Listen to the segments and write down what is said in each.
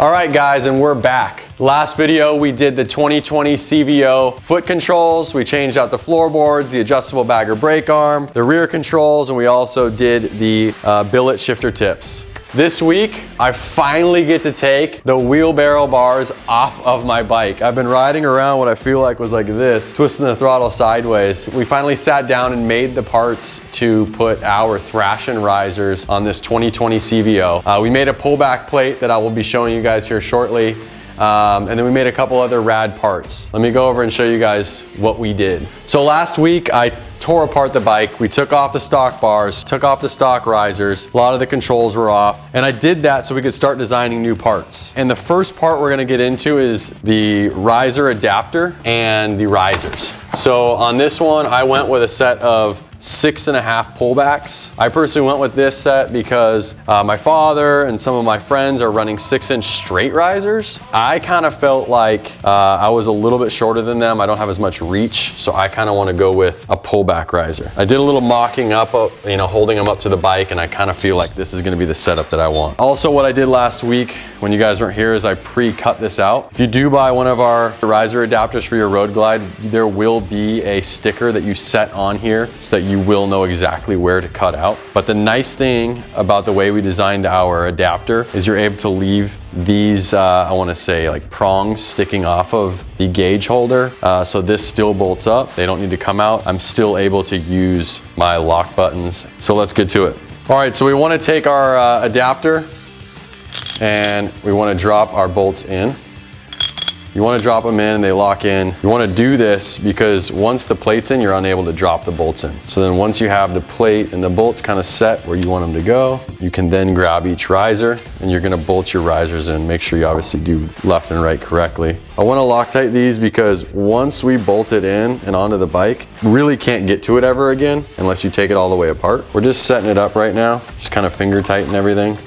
All right guys, and we're back. Last video we did the 2020 CVO foot controls. We changed out the floorboards, the adjustable bagger brake arm, the rear controls, and we also did the billet shifter tips. This week, I finally get to take the wheelbarrow bars off of my bike. I've been riding around what I feel like was like this, twisting the throttle sideways. We finally sat down and made the parts to put our Thrashin risers on this 2020 CVO. We made a pullback plate that I will be showing you guys here shortly. And then we made a couple other rad parts. Let me go over and show you guys what we did. So last week, I tore apart the bike. We took off the stock bars, took off the stock risers. A lot of the controls were off. And I did that so we could start designing new parts. And the first part we're gonna get into is the riser adapter and the risers. So on this one, I went with a set of 6.5 pullbacks. I personally went with this set because my father and some of my friends are running 6-inch straight risers. I kind of felt like I was a little bit shorter than them. I don't have as much reach, so I kind of want to go with a pullback riser. I did a little mocking up, holding them up to the bike, and I kind of feel like this is going to be the setup that I want. Also, what I did last week when you guys weren't here is I pre-cut this out. If you do buy one of our riser adapters for your Road Glide, there will be a sticker that you set on here so that you will know exactly where to cut out. But the nice thing about the way we designed our adapter is you're able to leave these, I want to say like prongs sticking off of the gauge holder. So this still bolts up. They don't need to come out. I'm still able to use my lock buttons. So let's get to it. All right, so we want to take our adapter and we want to drop our bolts in. You want to drop them in and they lock in. You want to do this because once the plate's in, you're unable to drop the bolts in. So then once you have the plate and the bolts kind of set where you want them to go, you can then grab each riser and you're going to bolt your risers in. Make sure you obviously do left and right correctly. I want to Loctite these because once we bolt it in and onto the bike, you really can't get to it ever again unless you take it all the way apart. We're just setting it up right now, just kind of finger tighten everything.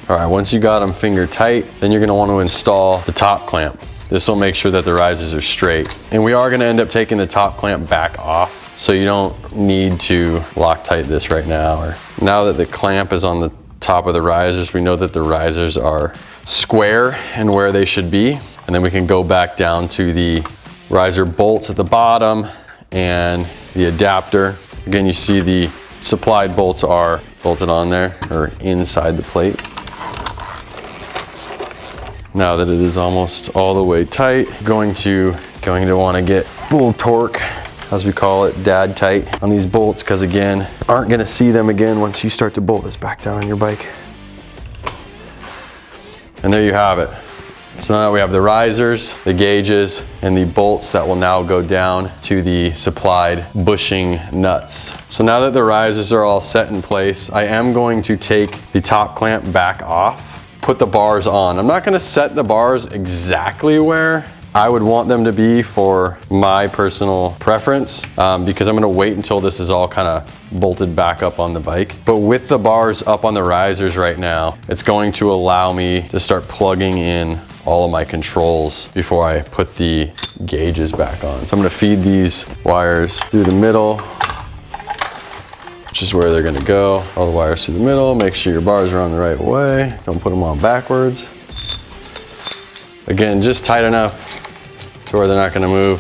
All right, once you got them finger tight, then you're gonna want to install the top clamp. This will make sure that the risers are straight. And we are gonna end up taking the top clamp back off, so you don't need to Loctite this right now. Or now that the clamp is on the top of the risers, we know that the risers are square and where they should be. And then we can go back down to the riser bolts at the bottom and the adapter. Again, you see the supplied bolts are bolted on there or inside the plate. Now that it is almost all the way tight, going to want to get full torque, as we call it, dad tight on these bolts, because again, aren't going to see them again once you start to bolt this back down on your bike. And there you have it. So now we have the risers, the gauges, and the bolts that will now go down to the supplied bushing nuts. So now that the risers are all set in place, I am going to take the top clamp back off, put the bars on. I'm not gonna set the bars exactly where I would want them to be for my personal preference because I'm gonna wait until this is all kind of bolted back up on the bike. But with the bars up on the risers right now, it's going to allow me to start plugging in all of my controls before I put the gauges back on. So I'm gonna feed these wires through the middle, which is where they're gonna go. All the wires through the middle, make sure your bars are on the right way. Don't put them on backwards. Again, just tight enough to where they're not gonna move,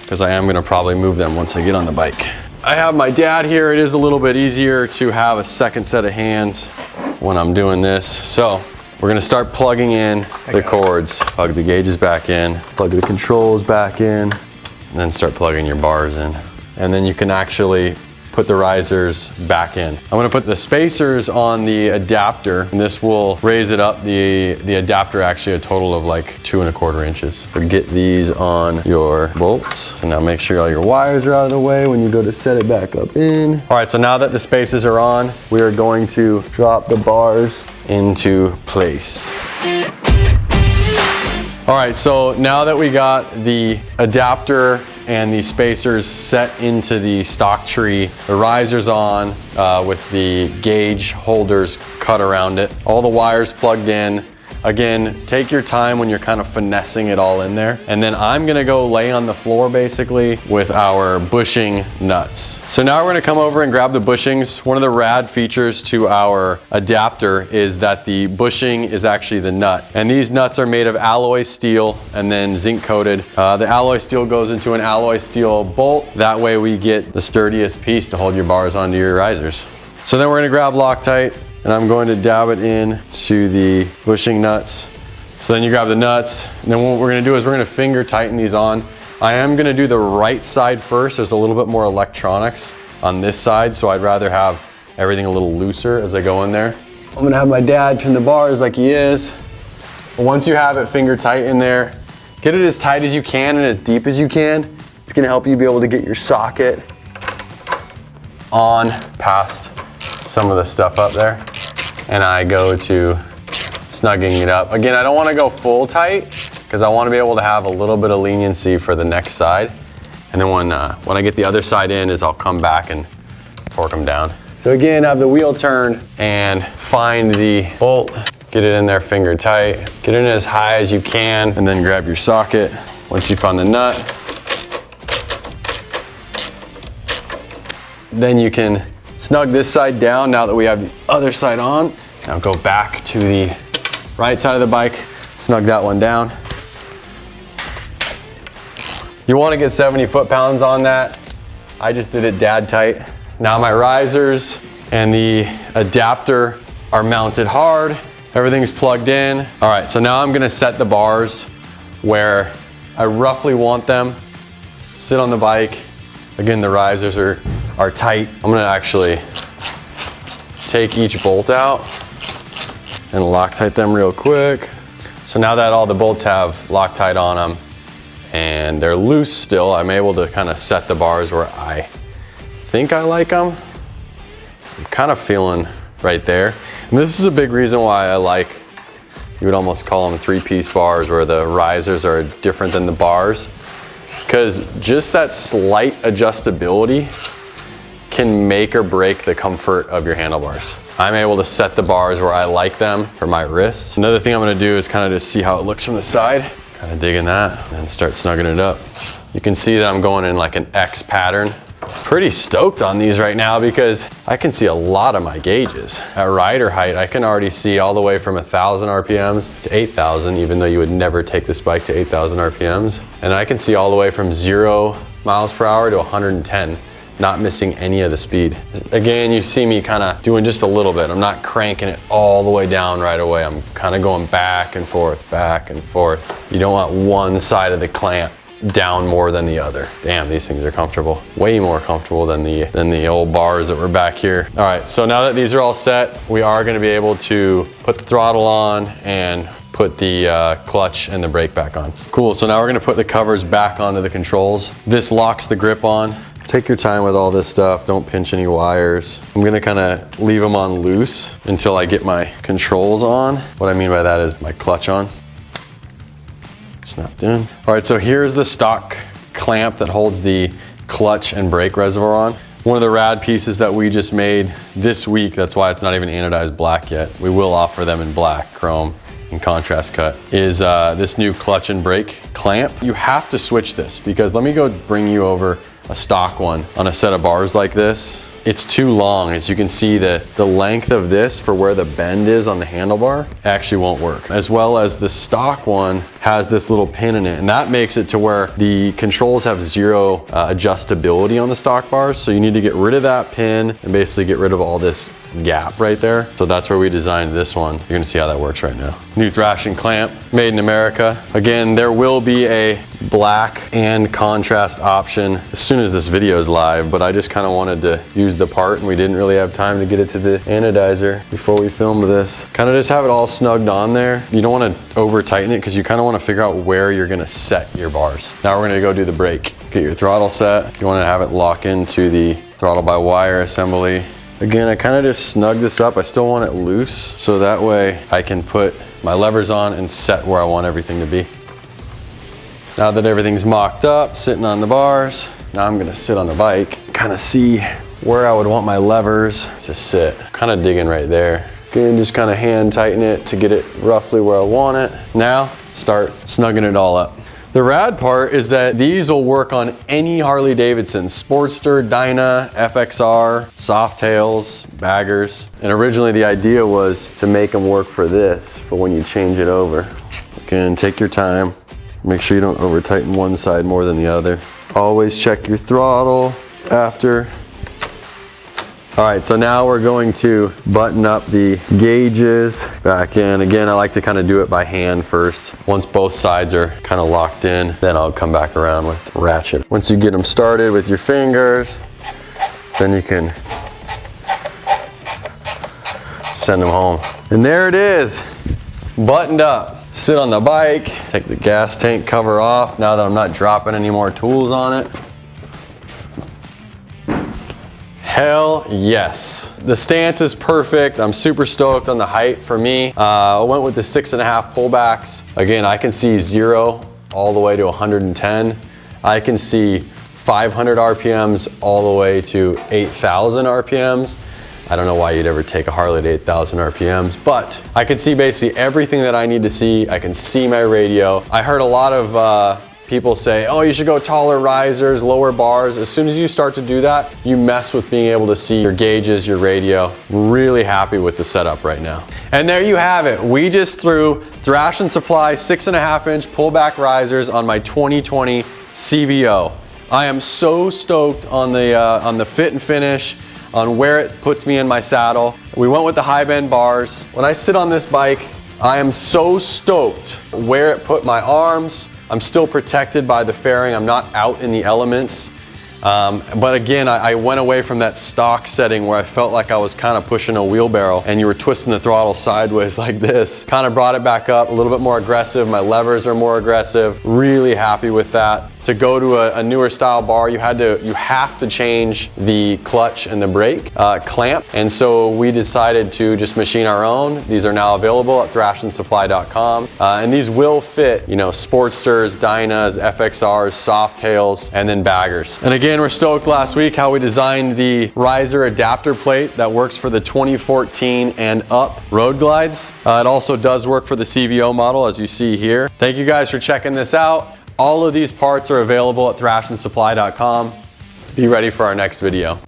because I am gonna probably move them once I get on the bike. I have my dad here. It is a little bit easier to have a second set of hands when I'm doing this. So we're gonna start plugging in the cords. Plug the gauges back in, plug the controls back in, and then start plugging your bars in. And then you can actually put the risers back in. I'm gonna put the spacers on the adapter, and this will raise it up, the adapter actually a total of like 2¼ inches. So get these on your bolts. So now make sure all your wires are out of the way when you go to set it back up in. All right, so now that the spacers are on, we are going to drop the bars into place. All right, so now that we got the adapter and the spacers set into the stock tree, the risers on with the gauge holders cut around it, all the wires plugged in, Again, take your time when you're kind of finessing it all in there. And then I'm gonna go lay on the floor basically with our bushing nuts. So now we're gonna come over and grab the bushings. One of the rad features to our adapter is that the bushing is actually the nut. And these nuts are made of alloy steel and then zinc coated. The alloy steel goes into an alloy steel bolt. That way we get the sturdiest piece to hold your bars onto your risers. So then we're gonna grab Loctite, and I'm going to dab it in to the bushing nuts. So then you grab the nuts, and then what we're gonna do is we're gonna finger tighten these on. I am gonna do the right side first. There's a little bit more electronics on this side, so I'd rather have everything a little looser as I go in there. I'm gonna have my dad trim the bars like he is. Once you have it finger tight in there, get it as tight as you can and as deep as you can. It's gonna help you be able to get your socket on past some of the stuff up there. And I go to snugging it up. Again, I don't want to go full tight because I want to be able to have a little bit of leniency for the next side. And then when I get the other side in is I'll come back and torque them down. So again, have the wheel turned and find the bolt, get it in there finger tight, get it in as high as you can, and then grab your socket. Once you find the nut, then you can snug this side down now that we have the other side on. Now go back to the right side of the bike, snug that one down. You want to get 70 foot-pounds on that. I just did it dad tight. Now my risers and the adapter are mounted hard. Everything's plugged in. All right, so now I'm gonna set the bars where I roughly want them. Sit on the bike. Again, the risers are tight. I'm gonna actually take each bolt out and Loctite them real quick. So now that all the bolts have Loctite on them and they're loose still, I'm able to kind of set the bars where I think I like them. I'm kind of feeling right there. And this is a big reason why I like, you would almost call them 3-piece bars where the risers are different than the bars. Because just that slight adjustability can make or break the comfort of your handlebars. I'm able to set the bars where I like them for my wrists. Another thing I'm gonna do is kind of just see how it looks from the side. Kind of dig in that and start snugging it up. You can see that I'm going in like an X pattern. Pretty stoked on these right now because I can see a lot of my gauges. At rider height, I can already see all the way from 1,000 RPMs to 8,000, even though you would never take this bike to 8,000 RPMs. And I can see all the way from 0 miles per hour to 110, not missing any of the speed. Again, you see me kind of doing just a little bit. I'm not cranking it all the way down right away. I'm kind of going back and forth, back and forth. You don't want one side of the clamp down more than the other. Damn, these things are comfortable. Way more comfortable than the old bars that were back here. All right, so now that these are all set, we are gonna be able to put the throttle on and put the clutch and the brake back on. Cool, so now we're gonna put the covers back onto the controls. This locks the grip on. Take your time with all this stuff. Don't pinch any wires. I'm gonna kind of leave them on loose until I get my controls on. What I mean by that is my clutch on. Snapped in. All right, so here's the stock clamp that holds the clutch and brake reservoir on. One of the rad pieces that we just made this week, that's why it's not even anodized black yet. We will offer them in black, chrome, and contrast cut, is this new clutch and brake clamp. You have to switch this because let me go bring you over a stock one on a set of bars like this. It's too long. As you can see, the length of this for where the bend is on the handlebar actually won't work. As well as the stock one has this little pin in it, and that makes it to where the controls have zero adjustability on the stock bars. So you need to get rid of that pin and basically get rid of all this gap right there. So that's where we designed this one. You're gonna see how that works right now. New Thrashin clamp, made in America. Again, there will be a black and contrast option as soon as this video is live, but I just kind of wanted to use the part and we didn't really have time to get it to the anodizer before we filmed this. Kind of just have it all snugged on there. You don't want to over tighten it because you kind of want to figure out where you're going to set your bars. Now we're going to go do the brake. Get your throttle set. You want to have it lock into the throttle by wire assembly. Again, I kind of just snug this up. I still want it loose so that way I can put my levers on and set where I want everything to be. Now that everything's mocked up, sitting on the bars, now I'm gonna sit on the bike, kind of see where I would want my levers to sit. Kind of digging right there. Again, just kind of hand tighten it to get it roughly where I want it. Now, start snugging it all up. The rad part is that these will work on any Harley Davidson, Sportster, Dyna, FXR, Softails, baggers. And originally the idea was to make them work for this, for when you change it over. Again, take your time. Make sure you don't over tighten one side more than the other. Always check your throttle after. All right, so now we're going to button up the gauges back in. Again, I like to kind of do it by hand first. Once both sides are kind of locked in, then I'll come back around with ratchet. Once you get them started with your fingers, then you can send them home. And there it is, buttoned up. Sit on the bike, take the gas tank cover off now that I'm not dropping any more tools on it. Hell yes. The stance is perfect. I'm super stoked on the height for me. I went with the 6.5 pullbacks. Again, I can see 0 all the way to 110. I can see 500 RPMs all the way to 8,000 RPMs. I don't know why you'd ever take a Harley to 8,000 RPMs, but I can see basically everything that I need to see. I can see my radio. I heard a lot of people say, oh, you should go taller risers, lower bars. As soon as you start to do that, you mess with being able to see your gauges, your radio. Really happy with the setup right now. And there you have it. We just threw Thrashin Supply 6.5-inch pullback risers on my 2020 CVO. I am so stoked on the fit and finish, on where it puts me in my saddle. We went with the high bend bars. When I sit on this bike, I am so stoked where it put my arms. I'm still protected by the fairing. I'm not out in the elements. But again, I went away from that stock setting where I felt like I was kind of pushing a wheelbarrow and you were twisting the throttle sideways like this. Kind of brought it back up, a little bit more aggressive. My levers are more aggressive. Really happy with that. To go to a newer style bar, you have to change the clutch and the brake clamp. And so we decided to just machine our own. These are now available at thrashinsupply.com. And these will fit, you know, Sportsters, Dynas, FXRs, Softails, and then baggers. And again, we're stoked last week how we designed the riser adapter plate that works for the 2014 and up Road Glides. It also does work for the CVO model, as you see here. Thank you guys for checking this out. All of these parts are available at thrashinsupply.com. Be ready for our next video.